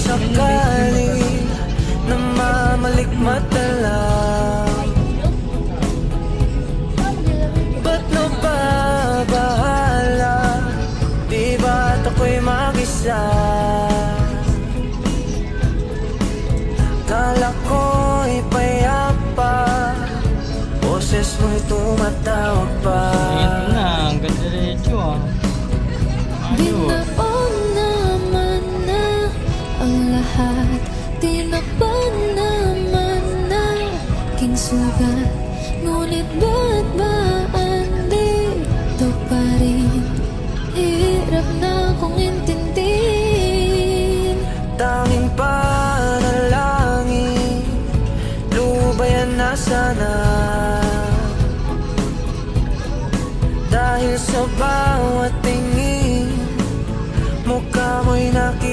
sakaling namamalikmata lang, ba't nababahala? Di ba't ako'y mag-isa? Kala ko'y payapa, boses mo'y tumatawag pa. Ito na, ang ganda diretso ah. Ayos. Binaon naman na ang lahat, tinakpan naman na aking sugat. Ngunit ba't ba andito pa rin? Hirap na kong intindihin. Tanging panalangin, lubayan na sana. Dahil sa bawat tingin, mukha mo'y nakikita.